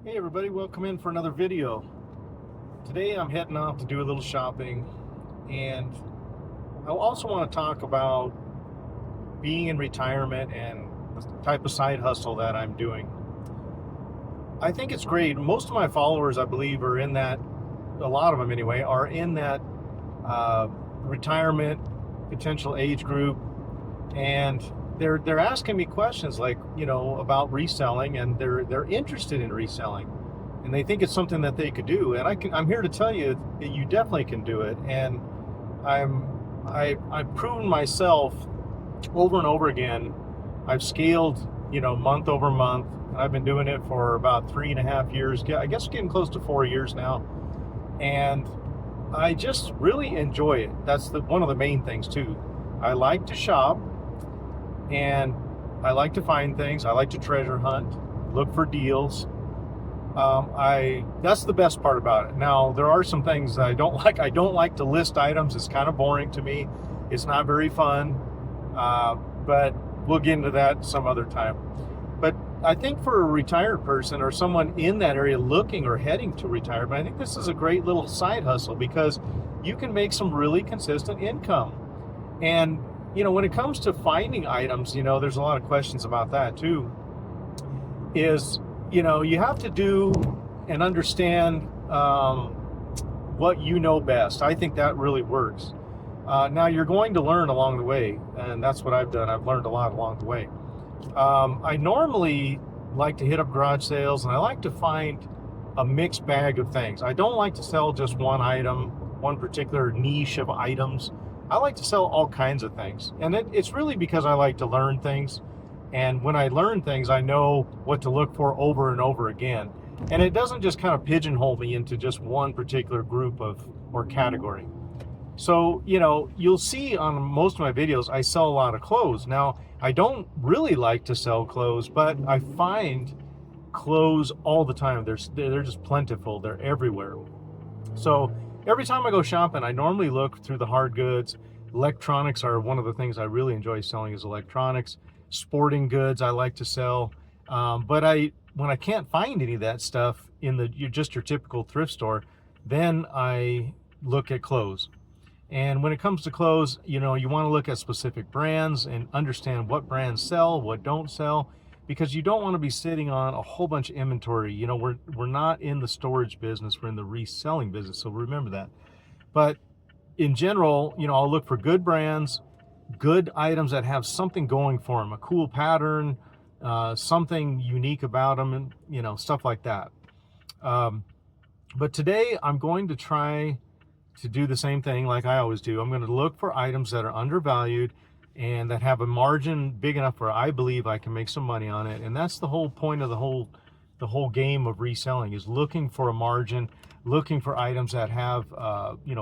Hey everybody, welcome in for another video. Today I'm heading off to do a little shopping, and I also want to talk about being in retirement and the type of side hustle that I'm doing. I think it's great. Most of my followers, I believe, are in that, a lot of them anyway, are in that retirement potential age group, and they're asking me questions like, about reselling, and they're interested in reselling, and they think it's something that they could do. And I'm here to tell you that you definitely can do it. And I've proven myself over and over again. I've scaled, month over month. I've been doing it for about 3.5 years. I guess getting close to 4 years now, and I just really enjoy it. That's one of the main things too. I like to shop, and I like to find things. I like to treasure hunt, look for deals. That's the best part about it. Now, there are some things I don't like. I don't like to list items. It's kind of boring to me. It's not very fun. But we'll get into that some other time. But I think for a retired person or someone in that area looking or heading to retirement, I think this is a great little side hustle because you can make some really consistent income. And when it comes to finding items, there's a lot of questions about that too. You have to do and understand what you know best. I think that really works. Now, you're going to learn along the way, and that's what I've done. I've learned a lot along the way. I normally like to hit up garage sales, and I like to find a mixed bag of things. I don't like to sell just one item, one particular niche of items. I like to sell all kinds of things, and it's really because I like to learn things, and when I learn things, I know what to look for over and over again, and it doesn't just kind of pigeonhole me into just one particular group or category. So, you'll see on most of my videos, I sell a lot of clothes. Now, I don't really like to sell clothes, but I find clothes all the time. They're just plentiful. They're everywhere. So every time I go shopping, I normally look through the hard goods. Electronics are one of the things I really enjoy selling is electronics. Sporting goods I like to sell. But when I can't find any of that stuff in just your typical thrift store, then I look at clothes. And when it comes to clothes, you want to look at specific brands and understand what brands sell, what don't sell, because you don't want to be sitting on a whole bunch of inventory. We're not in the storage business, we're in the reselling business, so remember that. But in general, I'll look for good brands, good items that have something going for them, a cool pattern, something unique about them, and stuff like that. But today I'm going to try to do the same thing like I always do. I'm going to look for items that are undervalued and that have a margin big enough where I believe I can make some money on it. And that's the whole point of the whole game of reselling, is looking for a margin, looking for items that have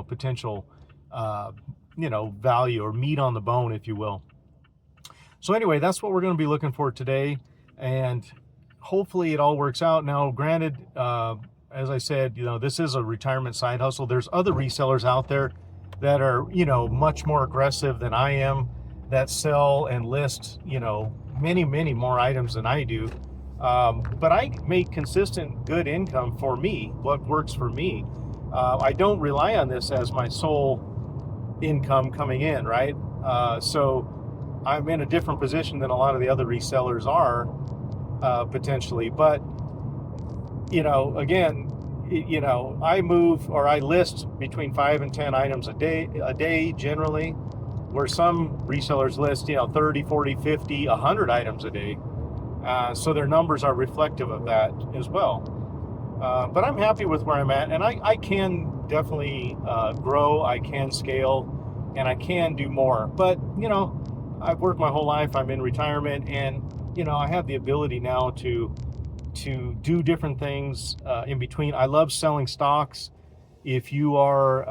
potential value or meat on the bone, if you will. So anyway, that's what we're going to be looking for today, and hopefully it all works out. Now, granted, as I said, this is a retirement side hustle. There's other resellers out there that are, much more aggressive than I am, that sell and list, many, many more items than I do. But I make consistent, good income for me, what works for me. I don't rely on this as my sole income coming in, right? So I'm in a different position than a lot of the other resellers are, potentially. But again, I move or I list between 5 and 10 items a day generally, where some resellers list, 30, 40, 50, 100 items a day. So their numbers are reflective of that as well. But I'm happy with where I'm at, and I can definitely grow, I can scale, and I can do more. But, I've worked my whole life, I'm in retirement, and, I have the ability now to do different things in between. I love selling stocks. If you are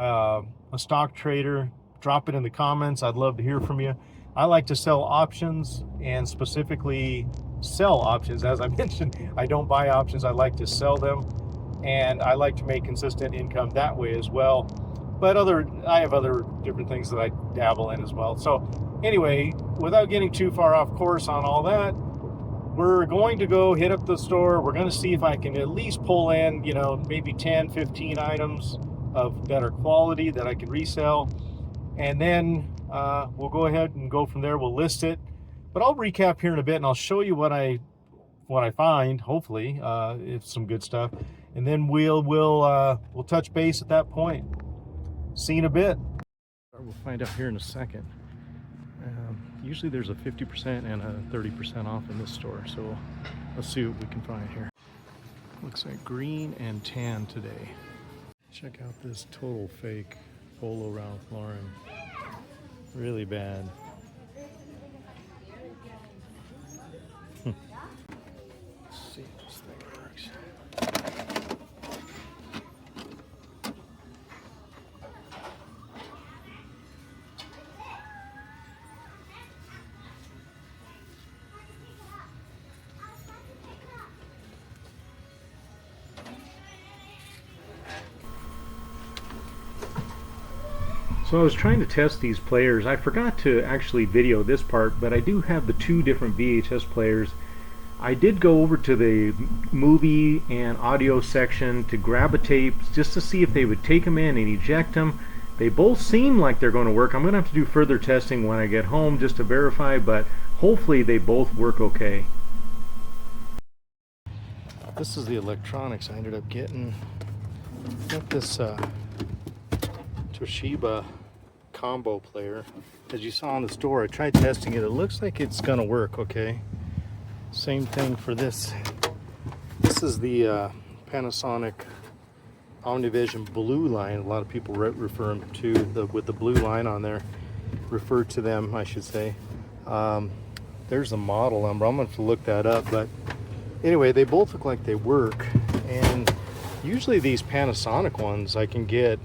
a stock trader, drop it in the comments. I'd love to hear from you. I like to sell options, and specifically sell options. As I mentioned, I don't buy options. I like to sell them, and I like to make consistent income that way as well. But I have other different things that I dabble in as well. So anyway, without getting too far off course on all that, we're going to go hit up the store. We're going to see if I can at least pull in, you know, maybe 10, 15 items of better quality that I can resell. And then we'll go ahead and go from there. We'll list it. But I'll recap here in a bit, and I'll show you what I find, hopefully, it's some good stuff. And then we'll touch base at that point. See you in a bit. We'll find out here in a second. Usually there's a 50% and a 30% off in this store, so let's see what we can find here. Looks like green and tan today. Check out this total fake Polo Ralph Lauren. Really bad. Let's see if this thing works. So I was trying to test these players. I forgot to actually video this part, but I do have the 2 different VHS players. I did go over to the movie and audio section to grab a tape just to see if they would take them in and eject them. They both seem like they're going to work. I'm going to have to do further testing when I get home just to verify, but hopefully they both work okay. This is the electronics I ended up getting. Got this Toshiba combo player. As you saw in the store, I tried testing it. It looks like it's gonna work okay. Same thing for this. This is the Panasonic Omnivision blue line. A lot of people refer them to with the blue line on there. Refer to them, I should say. There's a model number. I'm gonna have to look that up, but anyway, they both look like they work. And usually these Panasonic ones I can get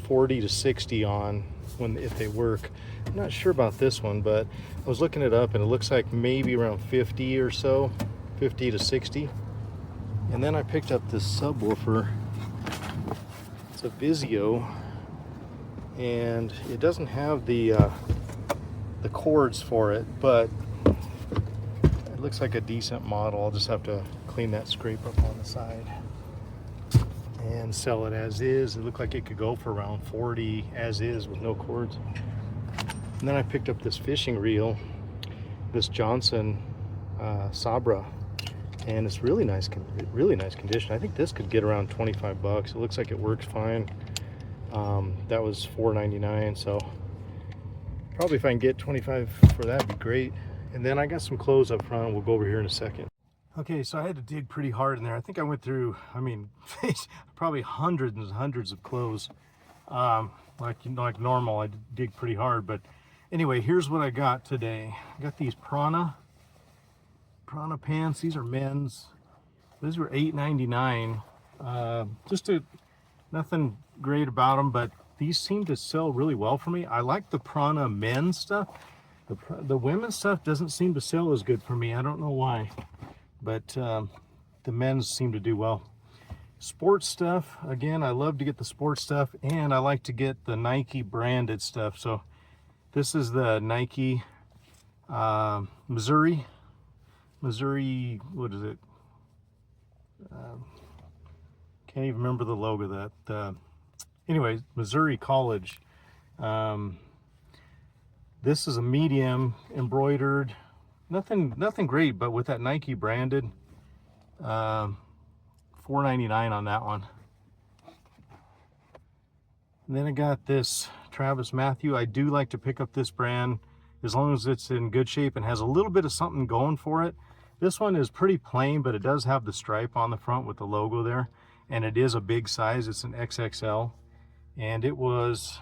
40 to 60 on if they work. I'm not sure about this one, but I was looking it up and it looks like maybe around 50 or so, 50 to 60. And then I picked up this subwoofer. It's a Vizio, and it doesn't have the cords for it, but it looks like a decent model. I'll just have to clean that scrape up on the side and sell it as is. It looked like it could go for around 40 as is with no cords. And then I picked up this fishing reel, this Johnson Sabra, and it's really nice condition. I think this could get around 25 bucks. It looks like it works fine. That was $4.99, so probably if I can get 25 for that, would be great. And then I got some clothes up front. We'll go over here in a second. Okay, so I had to dig pretty hard in there. I think I went through, probably hundreds and hundreds of clothes. Like normal, I dig pretty hard. But anyway, here's what I got today. I got these Prana pants. These are men's. These were $8.99. Nothing great about them, but these seem to sell really well for me. I like the Prana men's stuff. The women's stuff doesn't seem to sell as good for me. I don't know why. But the men's seem to do well. Sports stuff, again, I love to get the sports stuff, and I like to get the Nike branded stuff. So this is the Nike Missouri, what is it? Can't even remember the logo of that. Anyway, Missouri College. This is a medium embroidered. Nothing great, but with that Nike branded, $4.99 on that one. And then I got this Travis Matthew. I do like to pick up this brand as long as it's in good shape and has a little bit of something going for it. This one is pretty plain, but it does have the stripe on the front with the logo there, and it is a big size. It's an XXL, and it was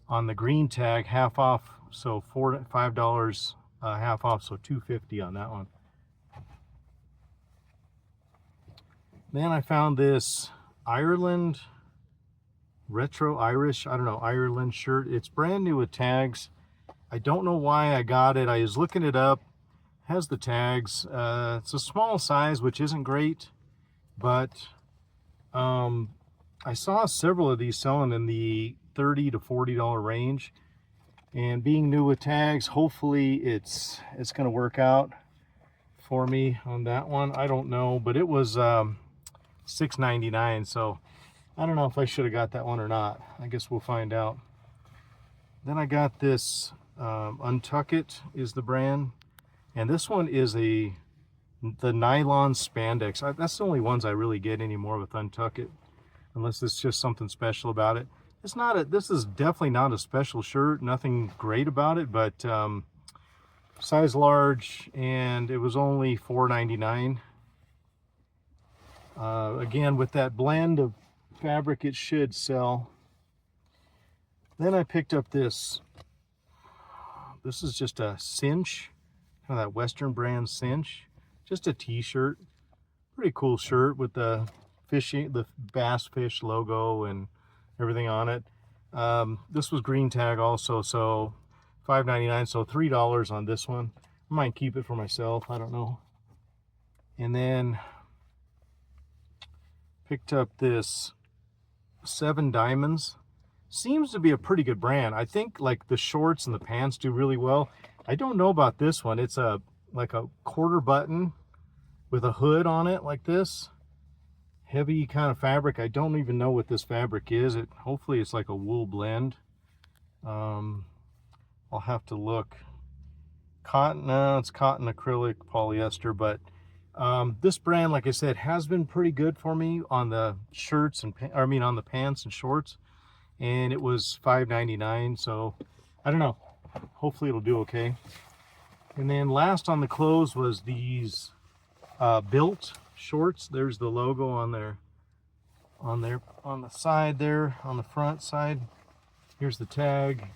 on the green tag half off, so $5 half off, so $2.50 on that one. Then I found this Ireland retro Irish, I don't know, Ireland shirt. It's brand new with tags. I don't know why I got it. I was looking it up. It has the tags. It's a small size, which isn't great, but I saw several of these selling in the $30 to $40 range. And being new with tags, hopefully it's going to work out. for me on that one. I don't know, but it was $6.99, so I don't know if I should have got that one or not. I guess we'll find out. Then I got this Untuck It is the brand, and this one is the nylon spandex. That's the only ones I really get anymore with Untuck It, unless it's just something special about it. It's not a, this is definitely not a special shirt, nothing great about it, but size large, and it was only $4.99. Again, with that blend of fabric, it should sell. Then I picked up this. This is just a cinch, kind of that Western brand cinch. Just a t-shirt. Pretty cool shirt with the fishing, the bass fish logo and everything on it. This was green tag also, so $5.99, so $3 on this one. I might keep it for myself, I don't know. And then picked up this 7 Diamonds. Seems to be a pretty good brand. I think like the shorts and the pants do really well. I don't know about this one. It's a like a quarter button with a hood on it like this. Heavy kind of fabric. I don't even know what this fabric is. Hopefully it's like a wool blend. I'll have to look. Cotton, no, it's cotton acrylic polyester, but this brand, like I said, has been pretty good for me on the shirts and on the pants and shorts, and it was $5.99, so I don't know, hopefully it'll do okay. And then last on the clothes was these Built shorts. There's the logo on there, on the side there, on the front side. Here's the tag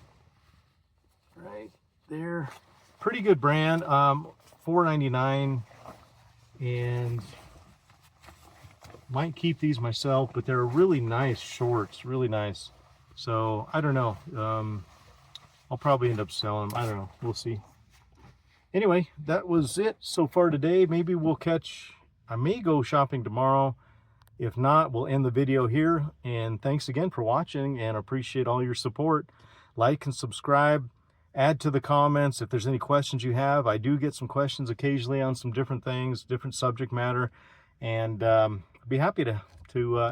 right there. Pretty good brand. $4.99, and might keep these myself, but they're really nice shorts, really nice. So I don't know, I'll probably end up selling them. I don't know, we'll see. Anyway, that was it so far today. Maybe we'll I may go shopping tomorrow. If not, we'll end the video here. And thanks again for watching, and appreciate all your support. Like and subscribe. Add to the comments if there's any questions you have. I do get some questions occasionally on some different things, different subject matter, and I'd be happy to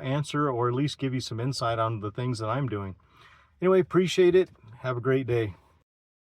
answer, or at least give you some insight on the things that I'm doing. Anyway, appreciate it. Have a great day.